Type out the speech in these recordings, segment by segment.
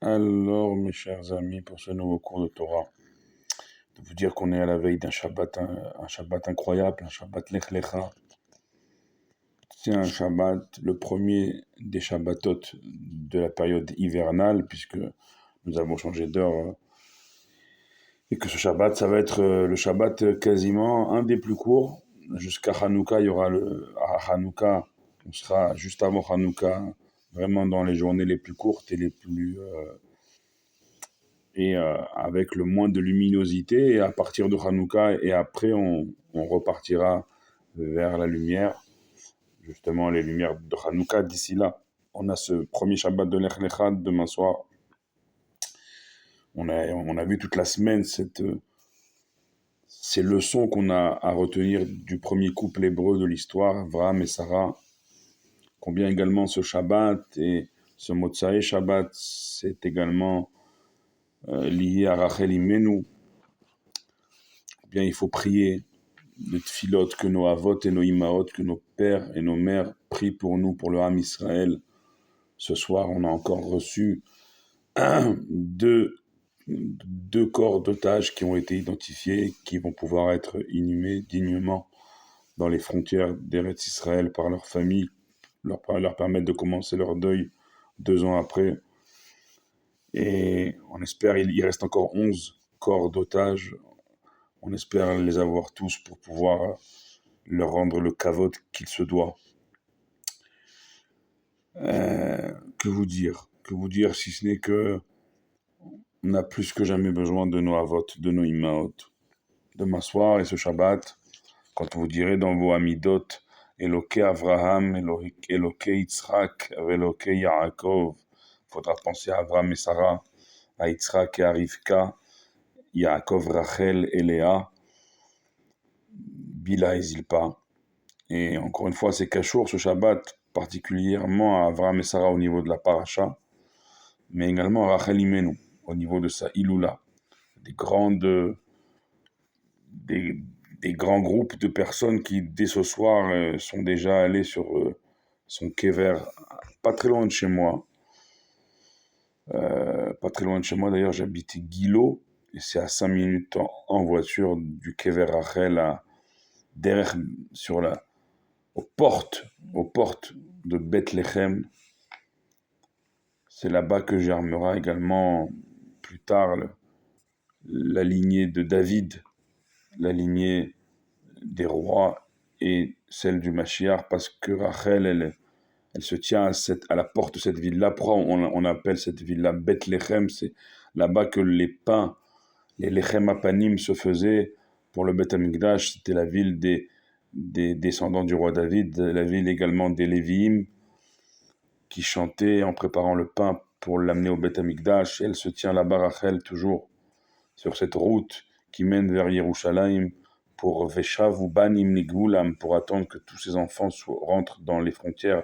Alors, mes chers amis, pour ce nouveau cours de Torah, de vous dire qu'on est à la veille d'un Shabbat, un Shabbat incroyable, un Shabbat Lech Lecha. C'est un Shabbat, le premier des Shabbatot de la période hivernale, puisque nous avons changé d'heure, et que ce Shabbat, ça va être le Shabbat quasiment un des plus courts. Jusqu'à Hanouka, il y aura à Hanouka, on sera juste avant Hanouka, vraiment dans les journées les plus courtes et les plus... avec le moins de luminosité, et à partir de Hanouka, et après on repartira vers la lumière, justement les lumières de Hanouka. D'ici là, on a ce premier Shabbat de Lech Lecha demain soir. On a vu toute la semaine ces leçons qu'on a à retenir du premier couple hébreu de l'histoire, Avraham et Sarah. Combien également ce Shabbat et ce Motsae Shabbat, c'est également lié à Rachel Imenu. Bien, il faut prier les tfilotes que nos avot et nos imaot, que nos pères et nos mères prient pour nous, pour le Ham Israël. Ce soir, on a encore reçu deux corps d'otages qui ont été identifiés, qui vont pouvoir être inhumés dignement dans les frontières d'Eretz Israël par leur famille, leur permettre de commencer leur deuil 2 ans après. Et on espère, il reste encore 11 corps d'otages. On espère les avoir tous pour pouvoir leur rendre le kavod qu'il se doit. Que vous dire si ce n'est que on a plus que jamais besoin de nos avot, de nos imaot. Demain soir et ce Shabbat, quand vous direz dans vos amidot, Eloké Avraham, Eloké Yitzhak, Eloké Yaakov, il faudra penser à Avraham et Sarah, à Yitzhak et à Rivka, Yaakov, Rachel et Léa, Bila et Zilpa. Et encore une fois, c'est Kachour, ce Shabbat, particulièrement à Avraham et Sarah au niveau de la paracha, mais également à Rachel Imenu, au niveau de sa Iloula. Des grands groupes de personnes qui, dès ce soir, sont déjà allés sur son kéver, pas très loin de chez moi. D'ailleurs, j'habite Guilo, et c'est à 5 minutes en voiture du kéver Rachel à derrière, aux portes de Bethléem. C'est là-bas que germera également plus tard la lignée de David, la lignée des rois et celle du Mashiach, parce que Rachel, elle se tient à la porte de cette ville-là. Pourquoi on appelle cette ville-là Bethléem? C'est là-bas que les pains, les lechem apanim se faisaient pour le Beth Amikdash. C'était la ville des descendants du roi David, la ville également des Lévi'im, qui chantaient en préparant le pain pour l'amener au Beth Amikdash. Elle se tient là-bas, Rachel, toujours sur cette route qui mène vers Yerushalayim, pour Veshav ou Banim Nigvulam, pour attendre que tous ces enfants rentrent dans les frontières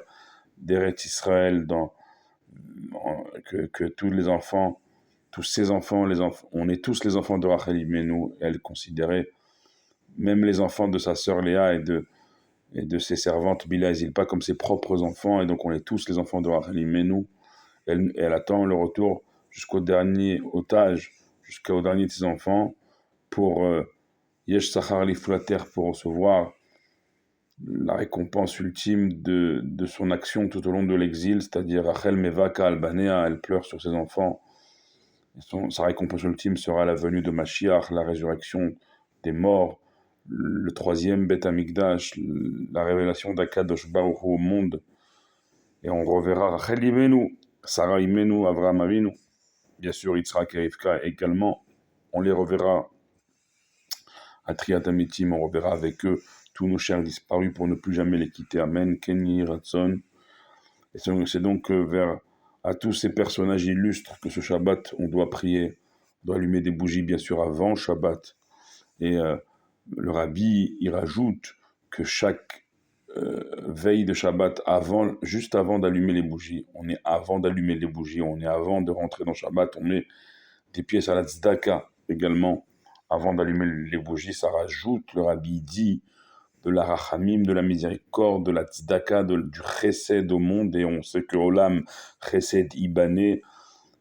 d'Eretz Israël, que tous les enfants, tous ces enfants, on est tous les enfants de Rachel Imenu. Elle considérait même les enfants de sa sœur Léa et de ses servantes Bila et Zilpa comme ses propres enfants, et donc on est tous les enfants de Rachel Imenu. Elle attend le retour jusqu'au dernier otage, jusqu'au dernier de ses enfants, pour Yesh Sachar Liflater, pour recevoir la récompense ultime de son action tout au long de l'exil, c'est-à-dire Rachel Mevaka Albanea, elle pleure sur ses enfants. Sa récompense ultime sera la venue de Mashiach, la résurrection des morts, le 3e Beth Amikdash, la révélation d'Akadosh Baruch Hu au monde. Et on reverra Rachel Imenu, Sarah Imenu, Avraham Avinu, bien sûr Yitzhak et Rivka également. On les reverra à Triat Amitim, on reverra avec eux tous nos chers disparus pour ne plus jamais les quitter. Amen, Kenny, Ratson. Et c'est donc à tous ces personnages illustres que ce Shabbat, on doit prier, on doit allumer des bougies, bien sûr, avant Shabbat. Et le Rabbi, il rajoute que chaque veille de Shabbat, juste avant d'allumer les bougies, on est avant d'allumer les bougies, on est avant de rentrer dans Shabbat, on met des pièces à la tzedaka également, avant d'allumer les bougies. Ça rajoute, le Rabbi dit, de la rachamim, de la miséricorde, de la tzedaka, du chesed au monde. Et on sait que Olam, chesed ibané,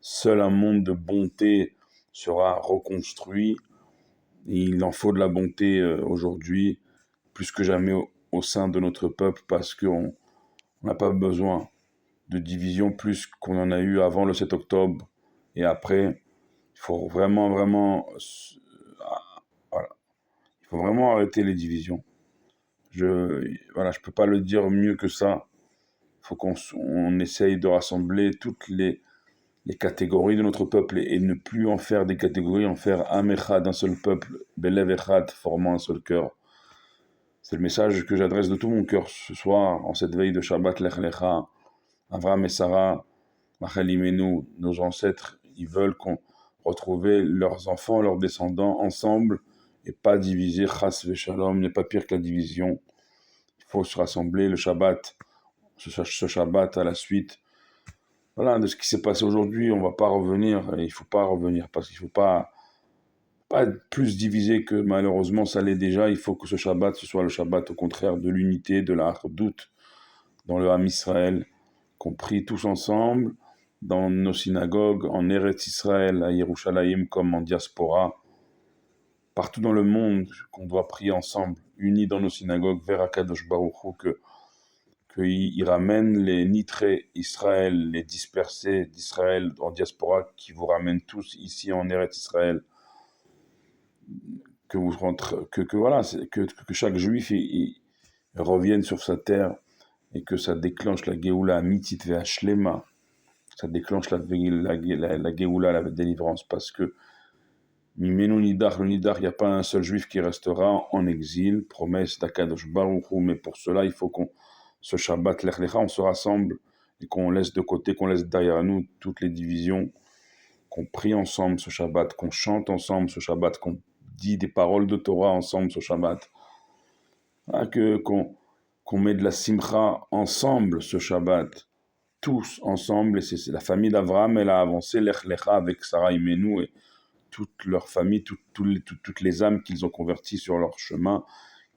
seul un monde de bonté sera reconstruit. Et il en faut de la bonté aujourd'hui, plus que jamais au sein de notre peuple, parce qu'on n'a pas besoin de division plus qu'on en a eu avant le 7 octobre et après. Il faut vraiment, vraiment, voilà, il faut vraiment arrêter les divisions. Voilà, je peux pas le dire mieux que ça. Il faut qu'on essaye de rassembler toutes les catégories de notre peuple et ne plus en faire des catégories, en faire un echad, un seul peuple, belev echad, formant un seul cœur. C'est le message que j'adresse de tout mon cœur ce soir, en cette veille de Shabbat Lech Lecha. Avraham et Sarah, Rachel Imenu, nos ancêtres, ils veulent qu'on retrouve leurs enfants, leurs descendants ensemble et pas diviser. Chas Veshalom n'est pas pire que la division. Il faut se rassembler le Shabbat, ce Shabbat à la suite. Voilà, de ce qui s'est passé aujourd'hui, on ne va pas revenir. Et il ne faut pas revenir parce qu'il ne faut pas être plus divisé que malheureusement ça l'est déjà. Il faut que ce Shabbat, ce soit le Shabbat au contraire de l'unité, de la doute dans le Ham Israël, qu'on prie tous ensemble dans nos synagogues, en Eretz Israël, à Yerushalayim comme en diaspora, partout dans le monde, qu'on doit prier ensemble, unis dans nos synagogues, vers Akadosh Baruch Hu, qu'il ramène les nitrés Israël, les dispersés d'Israël en diaspora, qui vous ramènent tous ici en Eretz Israël, que vous rentrez, voilà, que chaque juif il revienne sur sa terre et que ça déclenche la Géoula Amitit Ve'ashlema, ça déclenche la Géoula, la délivrance, parce que Mimenu Nidar, le Nidar, il n'y a pas un seul juif qui restera en exil, promesse d'Akadosh Baruch Hu, mais pour cela, il faut qu'on, ce Shabbat Lech Lecha, on se rassemble et qu'on laisse de côté, qu'on laisse derrière nous toutes les divisions, qu'on prie ensemble ce Shabbat, qu'on chante ensemble ce Shabbat, qu'on dit des paroles de Torah ensemble ce Shabbat, qu'on met de la simcha ensemble ce Shabbat, tous ensemble, et c'est la famille d'Avraham, elle a avancé Lech Lecha avec Sarah Imenu et toute leur famille, toutes les âmes qu'ils ont converties sur leur chemin.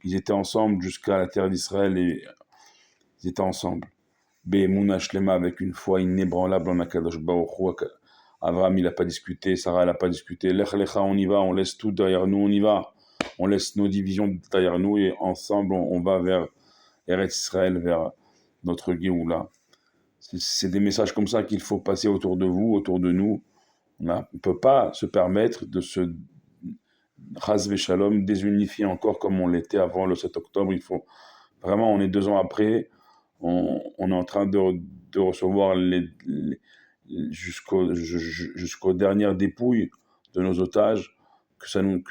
Ils étaient ensemble jusqu'à la terre d'Israël et ils étaient ensemble. Be'emunah shlema, avec une foi inébranlable en Akadosh Baruch Hu. Avraham, il n'a pas discuté, Sarah, elle n'a pas discuté. Lech Lecha, on y va, on laisse tout derrière nous, on y va. On laisse nos divisions derrière nous et ensemble, on va vers Eretz Israël, vers notre Géoula. C'est des messages comme ça qu'il faut passer autour de vous, autour de nous. On ne peut pas se permettre de se Chas Veshalom désunifier encore comme on l'était avant le 7 octobre. Il faut vraiment, on est 2 ans après, on est en train de recevoir jusqu'aux dernières dépouilles de nos otages, que ça nous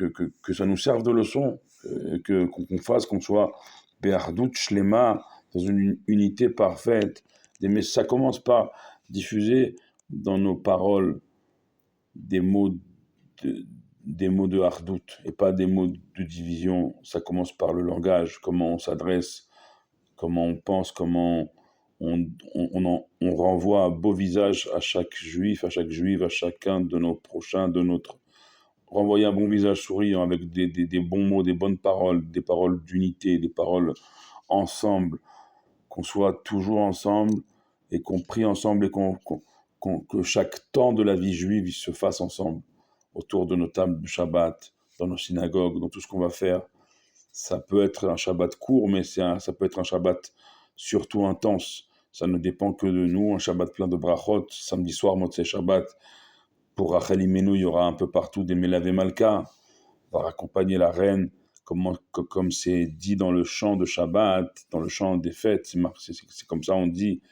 serve de leçon, qu'on fasse, qu'on soit Be'ardout Shlema, dans une unité parfaite. Mais ça commence par diffuser dans nos paroles des mots de hardout et pas des mots de division. Ça commence par le langage, comment on s'adresse, comment on pense, comment on renvoie un beau visage à chaque juif, à chaque juive, à chacun de nos prochains, renvoyer un bon visage souriant avec des bons mots, des bonnes paroles, des paroles d'unité, des paroles ensemble, qu'on soit toujours ensemble et qu'on prie ensemble et que chaque temps de la vie juive il se fasse ensemble, autour de nos tables de Shabbat, dans nos synagogues, dans tout ce qu'on va faire. Ça peut être un Shabbat court, mais ça peut être un Shabbat surtout intense. Ça ne dépend que de nous, un Shabbat plein de brachot. Samedi soir, Motzei Shabbat, pour Rachel Imenu, il y aura un peu partout des Melavé Malka. On va accompagner la reine, comme c'est dit dans le chant de Shabbat, dans le chant des fêtes. C'est comme ça on dit.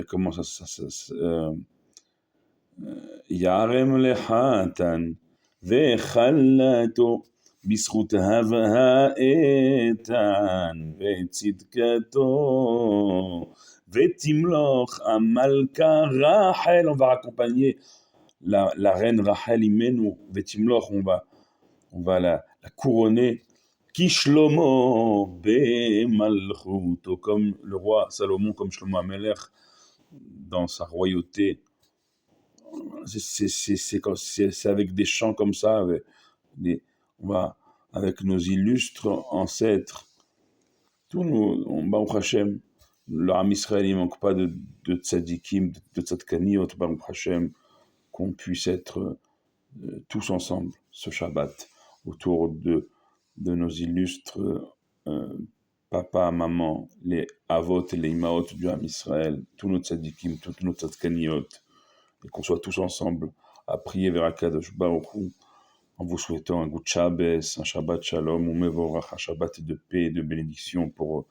Comment ça Yarem lehatan וחלתו בזכות האיתן וצדקתו ותמלוך המלכה רחל. On va accompagner la reine Rachel Imenu, Vetimloch, on va la couronner. Kishlomo bemalchuto, comme le roi Salomon, comme Shlomo Amelech dans sa royauté. C'est avec des chants comme ça, avec nos illustres ancêtres. Tout nous, Baruch Hashem, le Ham Israël, il manque pas de tzadikim, de tzadkaniot, Baruch Hashem, qu'on puisse être tous ensemble ce Shabbat autour de nos illustres euh, papa, maman, les avot et les imaot du Ham Israël, tous nos tzadikim, toutes nos tzadkaniot, et qu'on soit tous ensemble à prier vers Akadosh Baruch Hu, en vous souhaitant un goût de Shabbos, un Shabbat Shalom, ou Mevorach, un Shabbat de paix et de bénédiction pour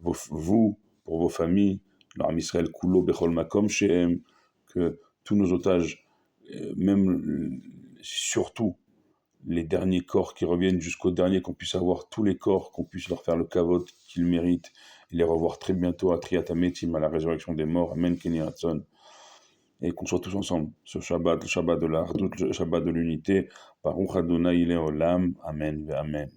vous, pour vos familles, l'Arm Israël Kulo Bechol Makom Shehem, que tous nos otages, même surtout les derniers corps qui reviennent jusqu'au dernier, qu'on puisse avoir tous les corps, qu'on puisse leur faire le kavod qu'ils méritent, et les revoir très bientôt à Triat Hametim, à la résurrection des morts, Amen Keni Ratzon, et qu'on soit tous ensemble, ce Shabbat, le Shabbat de l'Ardout, le Shabbat de l'unité, Baruch Adonai Leolam, Amen, Amen.